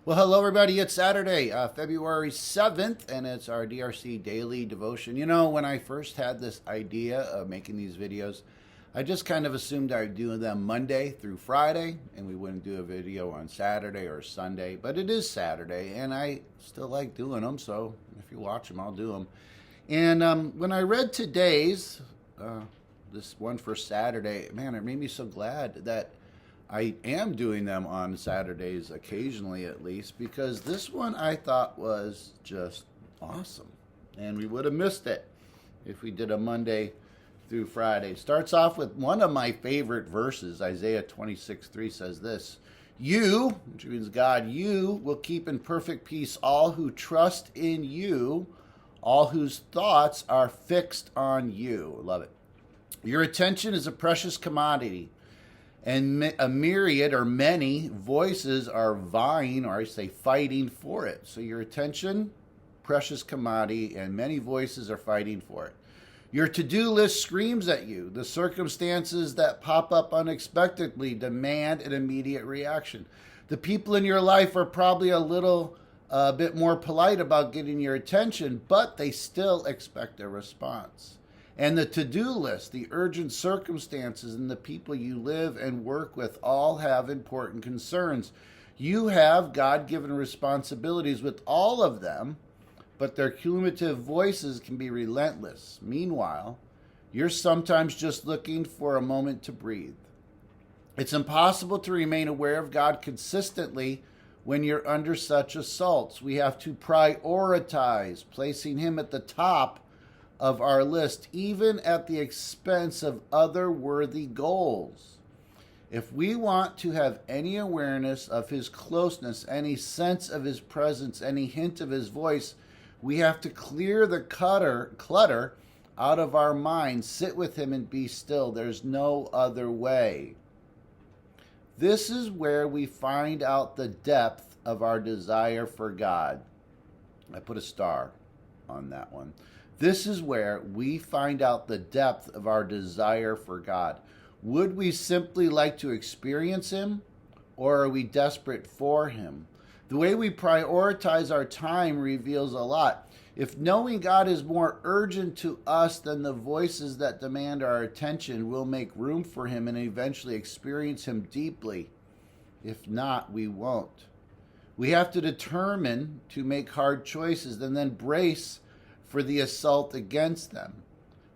Well, hello, everybody. It's Saturday, February 7th, and it's our DRC Daily Devotion. You know, when I first had this idea of making these videos, I just kind of assumed I'd do them Monday through Friday, and we wouldn't do a video on Saturday or Sunday. But it is Saturday, and I still like doing them, so if you watch them, I'll do them. And when I read today's, this one for Saturday, man, it made me so glad that I am doing them on Saturdays occasionally at least, because this one I thought was just awesome. And we would have missed it if we did a Monday through Friday. Starts off with one of my favorite verses. Isaiah 26:3 says this: You, which means God, you will keep in perfect peace all who trust in you, all whose thoughts are fixed on you. Love it. Your attention is a precious commodity, and a myriad or many voices are vying, or I say fighting for it. So your attention, precious commodity, and many voices are fighting for it. Your to-do list screams at you. The circumstances that pop up unexpectedly demand an immediate reaction. The people in your life are probably a bit more polite about getting your attention, but they still expect a response. And the to-do list, the urgent circumstances, and the people you live and work with all have important concerns. You have God-given responsibilities with all of them, but their cumulative voices can be relentless. Meanwhile, you're sometimes just looking for a moment to breathe. It's impossible to remain aware of God consistently when you're under such assaults. We have to prioritize, placing Him at the top of our list, even at the expense of other worthy goals. If we want to have any awareness of His closeness, any sense of His presence, any hint of His voice, we have to clear the clutter out of our minds, sit with Him and be still. There's no other way. This is where we find out the depth of our desire for God. I put a star on that one. This is where we find out the depth of our desire for God. Would we simply like to experience Him, or are we desperate for Him? The way we prioritize our time reveals a lot. If knowing God is more urgent to us than the voices that demand our attention, we'll make room for Him and eventually experience Him deeply. If not, we won't. We have to determine to make hard choices and then brace for the assault against them.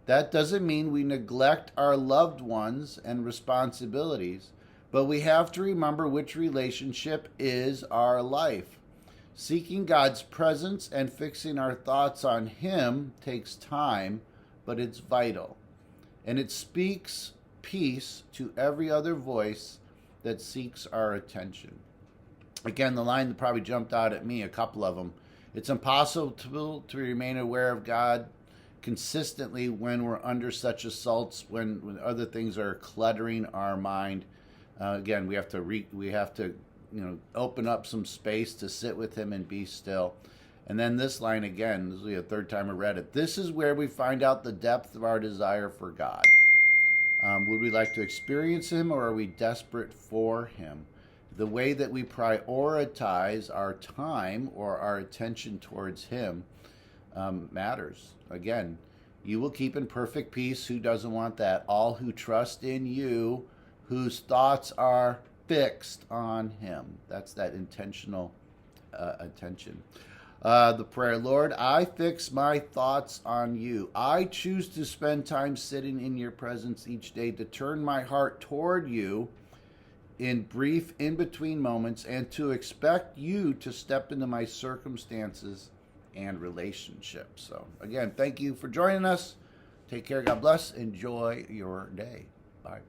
That doesn't mean we neglect our loved ones and responsibilities, but we have to remember which relationship is our life. Seeking God's presence and fixing our thoughts on Him takes time, but it's vital. And it speaks peace to every other voice that seeks our attention. Again, the line that probably jumped out at me, a couple of them. It's impossible to remain aware of God consistently when we're under such assaults, when other things are cluttering our mind. Again, we have to open up some space to sit with Him and be still. And then this line again, this is the third time I read it. This is where we find out the depth of our desire for God. Would we like to experience Him, or are we desperate for Him? The way that we prioritize our time or our attention towards Him matters. Again, you will keep in perfect peace. Who doesn't want that? All who trust in you, whose thoughts are fixed on Him. That's that intentional attention. The prayer: Lord, I fix my thoughts on you. I choose to spend time sitting in your presence each day, to turn my heart toward you in brief in-between moments, and to expect you to step into my circumstances and relationships. So again, thank you for joining us. Take care. God bless. Enjoy your day. Bye.